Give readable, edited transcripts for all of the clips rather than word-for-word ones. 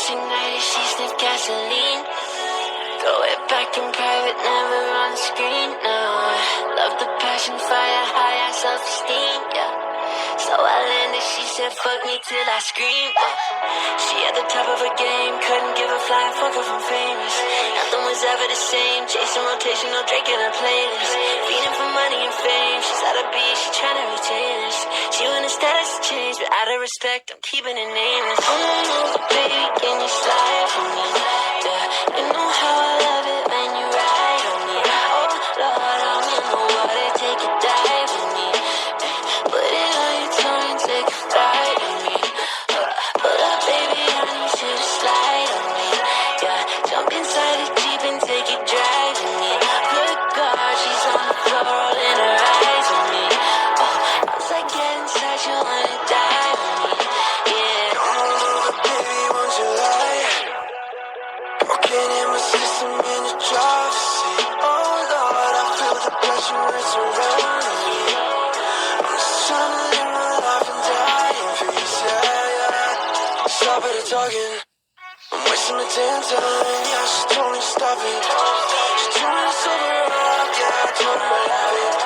gas ignited, she sniff gasoline. Throw it back in private, never on the screen, no. Love the passion, fire, high self-esteem, yeah. So I landed, she said fuck me till I scream, She at the top of her game, couldn't give a flying fuck if I'm famous. Nothing was ever the same, chasing rotation, no Drake in her playlist. Feeding for money and fame, she's out of beat, she tryna retain us. She want the status to change, but out of respect, I'm keeping it nameless. Baby, can you slide for me? Yeah, you know how I love it when you ride on me. Oh Lord, I'm in the water, take a dive with me. Put it on your tongue and take a flight with me. Pull up, baby, I need you to slide on me. Yeah, jump inside the Jeep and take a drive with me. Good God, she's on the floor, rolling her eyes on me. Once I get inside, you wanna die with me. Yeah. Come on over, baby, won't you lie? Walking in my system in the driver's seat. Oh Lord, I feel the pressure, it's surrounding me. I'm just tryna live my life and die in peace, yeah. Stop at the talking, I'm wasting my damn time. Yeah, she told me to stop it. She told me to sober up, yeah, I told her I love it.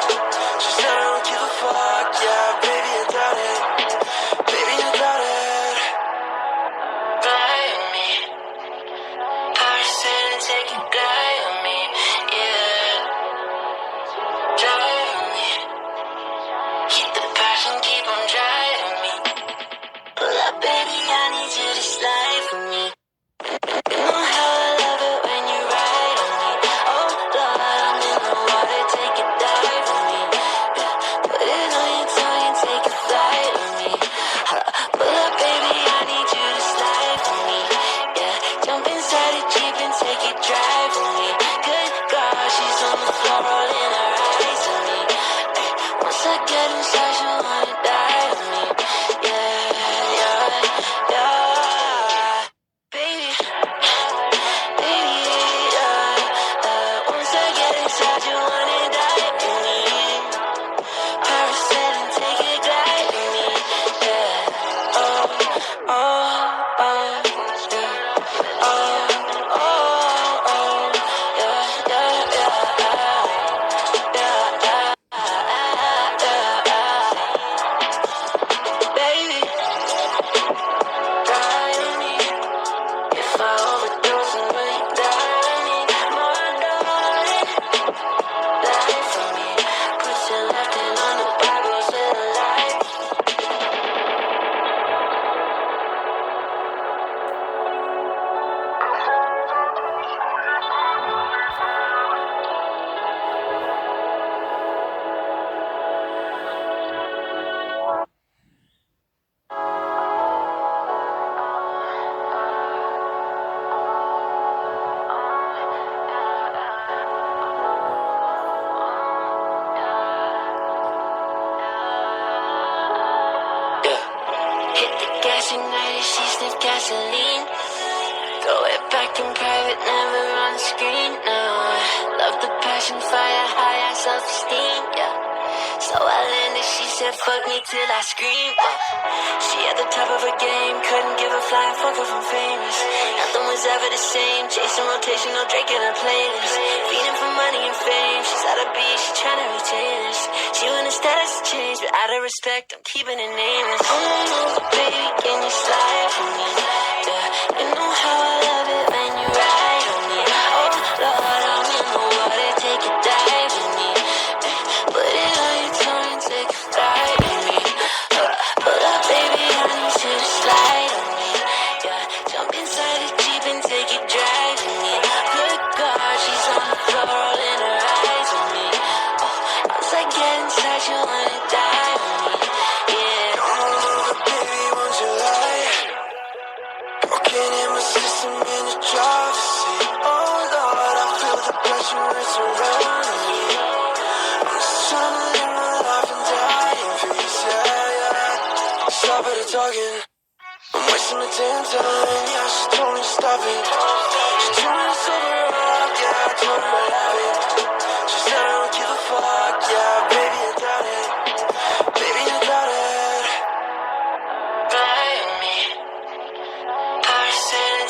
She said I don't give a fuck, yeah, baby, I doubt it. Baby, I doubt it. Fly with me, Paris and take a glide with me, yeah. Drive with me, keep the passion, keep on driving me. Pull up, baby, I need you to slide for me. You know how I love it when you ride on me. Oh Lord, I'm in the water, take a dive with me. Yeah, put it on your tongue and take a flight with me. Pull up, baby, I need you to slide for me. Yeah, jump inside the Jeep and take a drive with me. Good God, she's on the floor, rolling her eyes at me. Once I get inside, she wanna die with me. Yeah, yeah, yeah. Baby, baby, once I get inside, you wanna die with me. Paris said and take a glide with me. Yeah, oh, oh, yeah. Oh, oh, oh, yeah, yeah, yeah, yeah, baby, ride on me. If I overdose and will you die on me? More darling, die for me. Put your left hand on the Bible, say the light. Yeah. Hit the gas ignited, she sniff gasoline. Throw it back in private, never on the screen, no. Love the passion, fire, high self-esteem, yeah. So I landed, she said fuck me till I scream, She at the top of her game, couldn't give a flying fuck if I'm famous. Nothing was ever the same, chasing rotation, no Drake in her playlist. Feeding for money and fame, she's out of beat, she tryna retain us. She want the status to change, but out of respect, I'm keeping it nameless. Come on over, baby, can you slide for me? Yeah, you know how I love it when you ride on me. Oh Lord, I'm in the water, take a dive with me. Put it on your tongue and take a flight with me. Pull up, baby, I need you to slide on me. Yeah, jump inside the Jeep and take a drive with me. Good God, she's on the floor, rolling her eyes on me. Once I get inside, you wanna die with me. Yeah. Come on over, baby, won't you lie? Walking in my system in the driver's seat. Oh Lord, I feel the pressure, it's surrounding me. I'm just tryna live my life and die in peace, yeah. Stop at the talking, I'm wasting my damn time. Yeah, she told me to stop it. She told me to sober up, yeah, I told her I love it. She said I don't give a fuck, yeah, baby, I doubt it. Baby, I doubt it. Fly with me, Paris and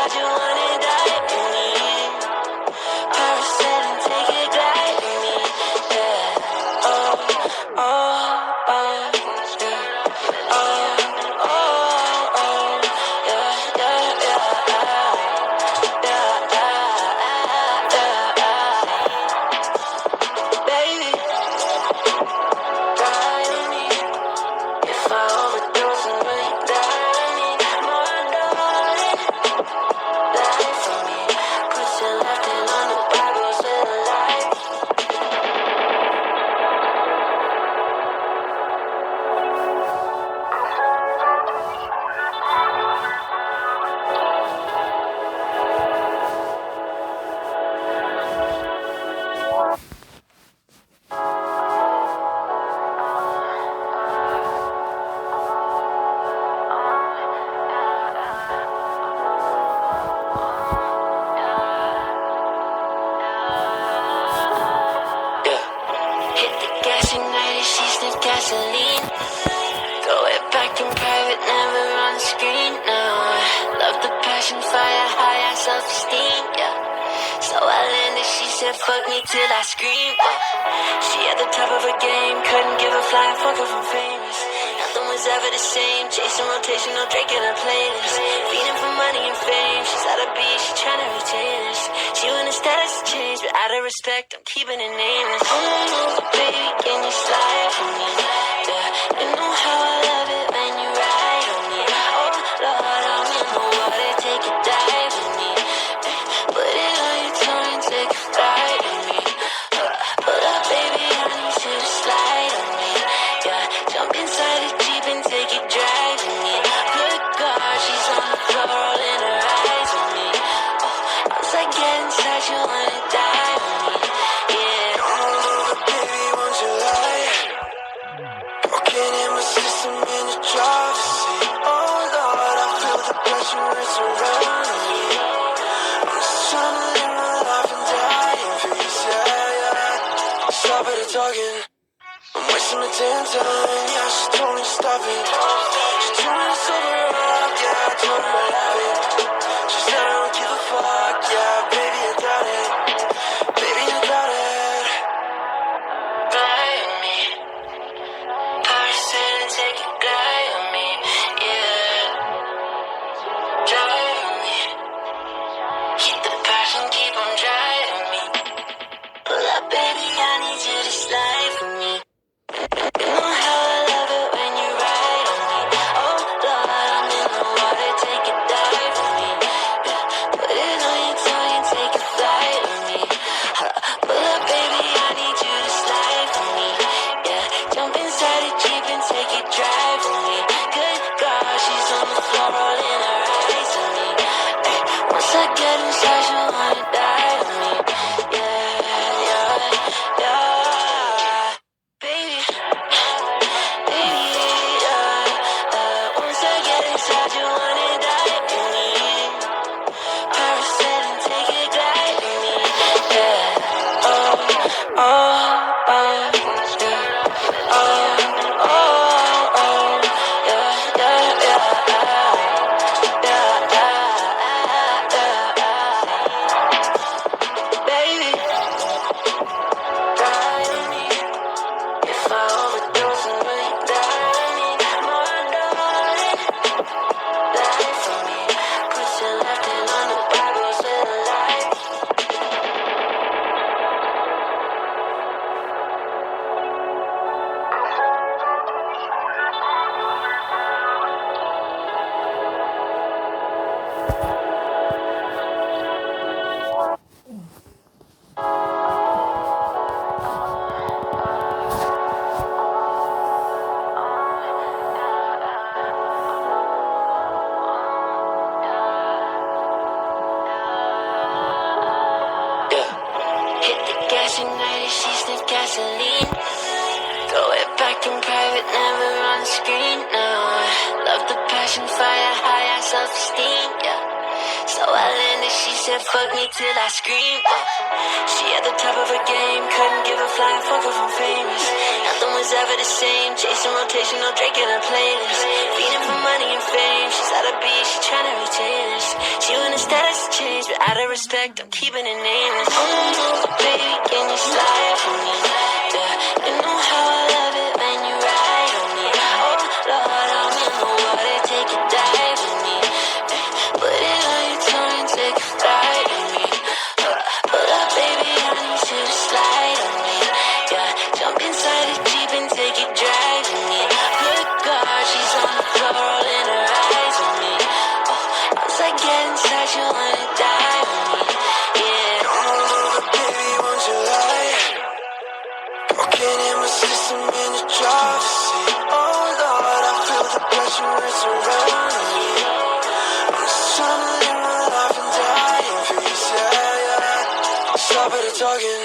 inside, you wanna die with me. Parasail and take a glide with me. Yeah. Oh, oh, oh, yeah. Oh, oh, oh, yeah, yeah, yeah. Yeah, yeah, yeah. Baby, die on me. If I overdose and will you die on me? More darling, die for me. Put your left hand on the Bible, say the light. Yeah. Hit the gas, United She's the gasoline. Throw it back in private, never on the screen, no. Love the passion, fire, high self-esteem, yeah. So I landed, she said fuck me till I scream, yeah. She at the top of her game, couldn't give a flying fuck if I'm famous. Nothing was ever the same, chasing rotation, no Drake in her playlist. Feeding for money and fame, she's out of beat, she tryna retain us. She want a status to change, but out of respect, I'm keeping it nameless. Oh, baby, can you slide for me? Yeah, you know how I love it when you ride on me. Oh, Lord, I'm in the water, take a dive with me. Put it on your tongue and take a flight with me. Pull up, baby, I need you to slide on me. Yeah, jump inside the Jeep and take a drive with me. Good God, she's on the floor, rolling her eyes on me. Once I get inside, you wanna die with me. Yeah. Oh, baby, won't you lie? Walking in my system in the driver's seat. Oh, Lord, I feel the pressure, it's around me. I'm just tryna live my life and die in peace, yeah, yeah. Stop it, talking. I'm wasting my damn time, yeah, she told me to stop it. She told me to sober up, yeah, I told her I love it. She said I don't give a fuck, yeah, baby, I doubt it. Baby, I doubt it. Fly on me, Parasail and take a glide on me, yeah. Drive on me, keep the passion, keep on driving me. Pull up, baby, I need you to slide for me. You know how I love it when you ride on me. Oh, Lord, I'm in the water, take a dive with me. Yeah, put it on your tongue and take a flight with me. Pull up, baby, I need you to slide for me. Yeah, jump inside the Jeep and take a drive with me. Good God, she's on the floor, rolling her eyes on me. Ay, once I get inside, she wanna die with me. Yeah, yeah, yeah. Baby, baby, once I get inside, you wanna die with me. Parasail and take a glide with me. Yeah. Oh, oh, yeah. Oh, oh, oh, yeah, yeah, yeah. Yeah, yeah, yeah. Baby, die on me. If I overdose and will you die on me? More darling, die for me. Put your left hand on the Bible, say the light. Yeah. Hit the gas, United She's the gasoline. Throw it back in private, never on the screen, no. Love the passion, fire, high self-esteem, yeah. So I landed, she said fuck me till I scream, yeah. She at the top of her game, couldn't give a flying fuck if I'm famous. Nothing was ever the same, chasing rotation, no Drake in her playlist. Feeding for money and fame, she's out of beat, she tryna retain us. She wanna stay respect, I'm keeping it nameless. Oh, baby, can you slide for me? Yeah, you know how I love it when you ride on me. Oh, Lord, I'm in the water, take a dive with me. Ay, put it on your tongue and take a flight with me. Pull up, baby, I need you to slide on me. Yeah, jump inside the Jeep and take it drive with me. Good God, she's on the floor, rolling her eyes on me. Once I get inside, you wanna die with me. Yeah. Come on over, baby, won't you lie? Walking in my system in the driver's seat. Oh Lord, I feel the pressure, it's surrounding me. I'm just trying to live my life and die in peace, yeah, yeah. Stop at the talking,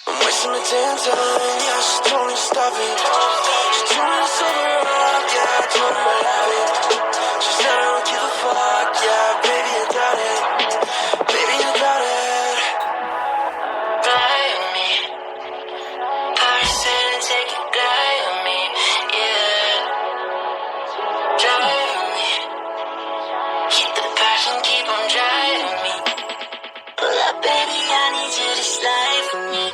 I'm wasting my damn time. Yeah, she told me to stop it. She told me to sober up, yeah, I told her I love it. She said I don't give a fuck, yeah, baby, I got it. Baby, you got it. Ride with me. Paris said and take a glide with me. Yeah. Drive with me. Keep the passion, keep on driving me. Pull up, baby, I need you to slide for me.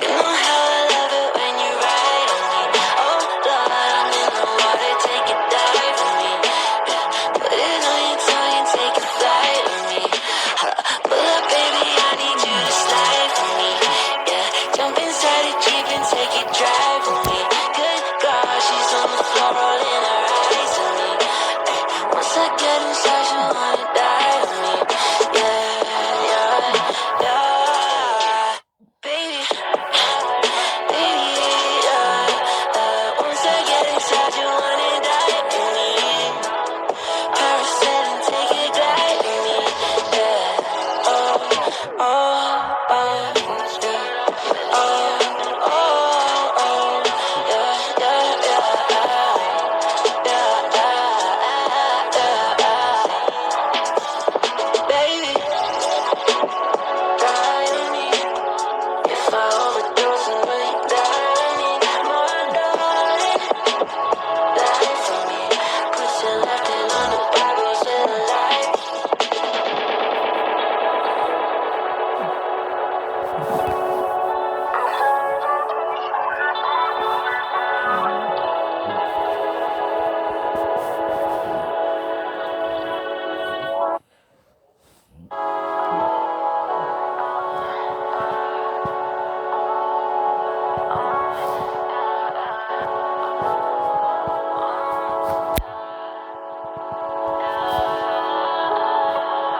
You know how I love it when you ride on me. Oh, Lord, I'm in the water, take a dive with me. Yeah. Put it on your tongue and take a flight with me. Pull up, baby, I need you to slide for me. Yeah, jump inside the Jeep and take it drive with me. Good God, she's on the floor, rolling her eyes on me. Ay, once I get inside, she wanna die with me. Yeah, yeah, yeah. Baby, baby, once I get inside, you wanna die with me. Paris said and take a glide with me. Yeah, oh, oh, yeah. Oh, oh, oh, yeah, yeah, yeah, baby, die on me. If I overdose and will you die on me? More darling, die for me. Put your left hand on the Bible, say the light.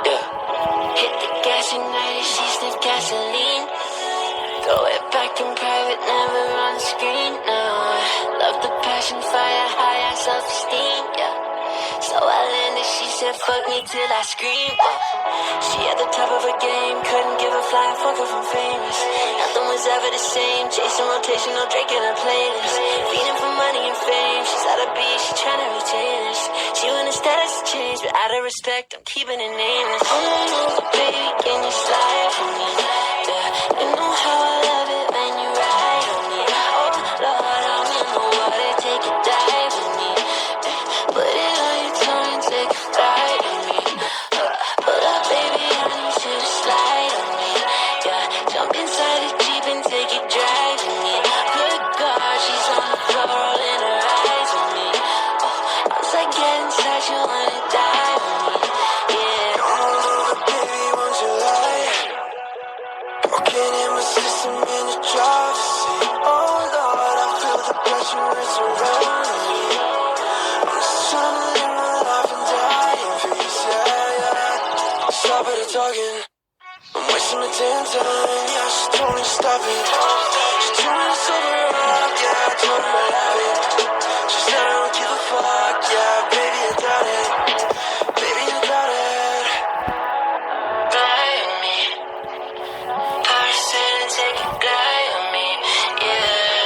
Yeah. Hit the gas ignited, she sniff gasoline. Throw it back in private, never on screen, no. Love the passion, fire, high self-esteem, yeah. So I landed, she said fuck me till I scream. She at the top of her game, couldn't give a flying fuck if I'm famous. Nothing was ever the same, chasing rotational Drake in her playlist. Feeding for money and fame, she's out of beat, she tryna retain us. She want the status to change, but out of respect, I'm keeping it nameless. Oh, baby, can you slide for me? Yeah, you know how I love it when you ride on me. Oh, Lord, I'm in the water, take a dive with me. Ay, put it on your tongue and take a flight with me. Pull up, baby, I need you to slide on me. Yeah, jump inside the Jeep and take it drive with me. Good God, she's on the floor, rolling her eyes on me. Once I get inside, you wanna die with me. Yeah. Come on over, baby, won't you lie? Walking in my system in the driver's seat. Oh Lord, I feel the pressure, it's surrounding me. I'm just trying to live my life and die in peace, yeah, yeah. Stop at the talking, I'm wasting my damn time. Yeah, she told me to stop it. She told me to sober up, yeah, I told her I love it. She said I don't give a fuck, yeah, baby, I got it. Baby, you got it. Ride with me. Paris said and take a glide with me. Yeah.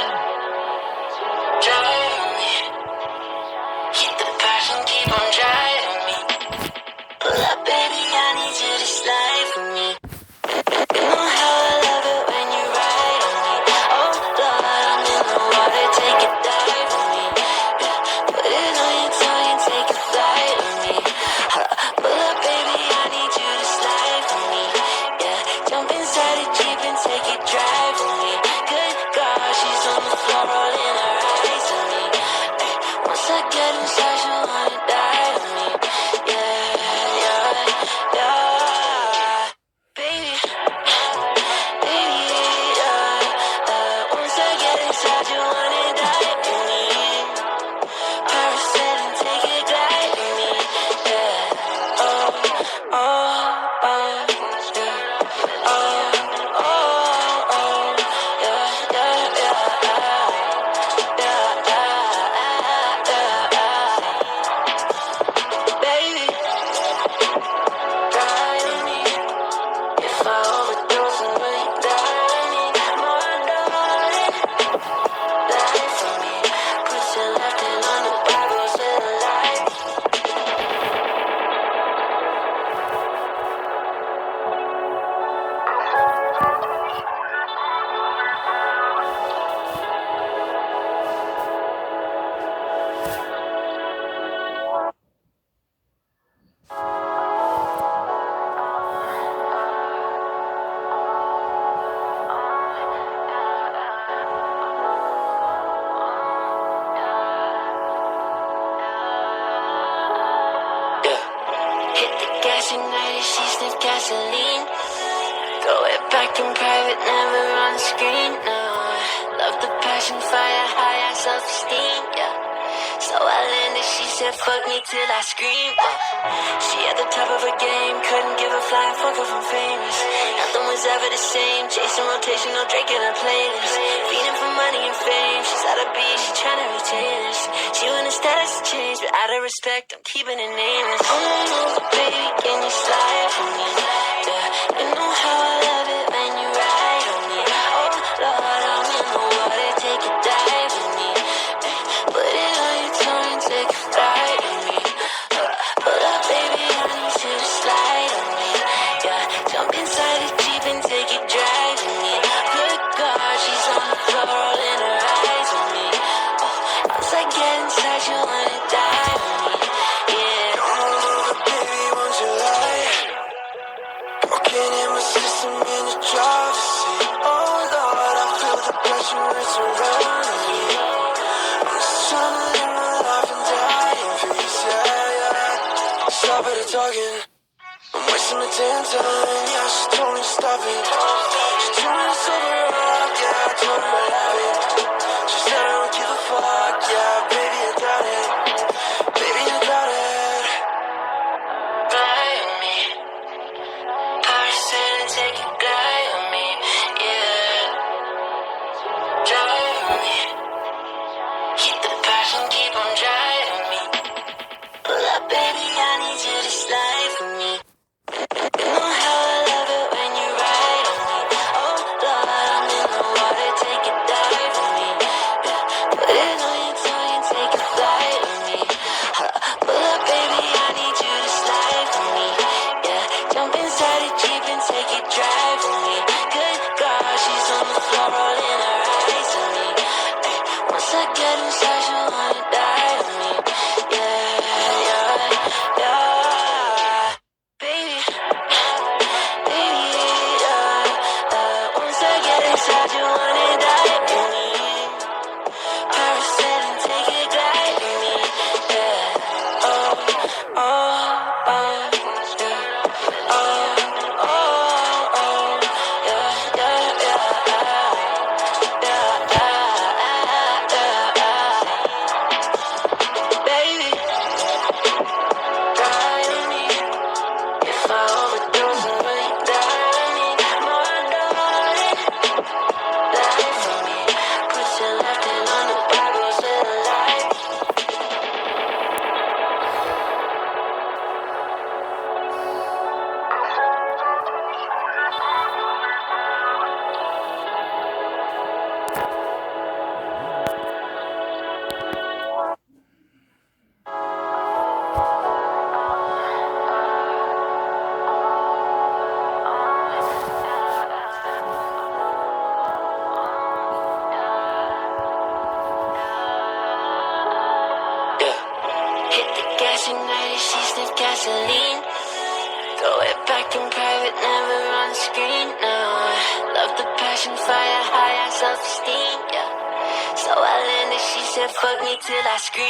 Drive with me. Keep the passion, keep on driving me. Pull up, baby, I need you to slide for me. You know how I love it when you ride on me. Oh Lord, I'm in the water, take a dive. gas, ignite it, she sniff gasoline. Throw it back in private, never on screen, no. Love the passion, fire, high, self-esteem, yeah. So I landed, she said fuck me till I scream, She at the top of her game, couldn't give a flying fuck if I'm famous. Nothing was ever the same, chasing rotation, no Drake in her playlist. Feeding for money and fame, she's out of beat, she tryna retain us. She want the status to change, but out of respect, I'm keeping it nameless. Oh, baby, can you slide for me? Yeah, you know how I love it when you ride on me. Oh, Lord, I'm in the water, take a dive with me. Put it on your tongue and take a flight with me. Pull up, baby, I need you to slide on me. Yeah, jump inside the Jeep and take a drive with me. Good God, she's on the floor, rolling her eyes on me. Once I get inside, you wanna die with me. Yeah. Come on over, baby, won't you lie? Walking in my system in the driver's seat. Oh Lord, I feel the pressure, it's surrounding me. I'm just tryna live my life and die in peace, yeah, yeah. Stop it, talking. I'm wasting my damn time, yeah, she told me to stop it. She told me to sober up, yeah, I told her I love it. She said I don't give a fuck, yeah, baby, I got it. Baby, I got it. Ride with me. Paris said and take a glide with me, yeah. Drive with me. Keep the passion, keep on driving me. Pull up, baby, I need you to slide for me. You know how I love it when you ride on me. Oh Lord, I'm in the water, take a dive with me. Yeah. Put it on your tongue and take a flight with me. Pull up, baby, I need you to slide for me. Yeah, jump inside the Jeep and take a drive with me. Good God, she's on the floor, rolling her eyes on me. Ay, once I get inside, she wanna die with me. Yeah, yeah, yeah. Baby, baby, once I get inside, you wanna die with me. Paris said and take a glide with me. Yeah, oh, oh, yeah. Oh, oh, oh, yeah, yeah, yeah, yeah. Baby, ride on me. If I overdose and will you die on me? More darling, lie for me. Put your left hand on the Bible, say the light. Yeah. Hit the gas, ignite it, she sniff gasoline. Throw it back in private, never on screen, no. Love the passion, fire, high, self-esteem, yeah. So I landed, she said fuck me till I scream.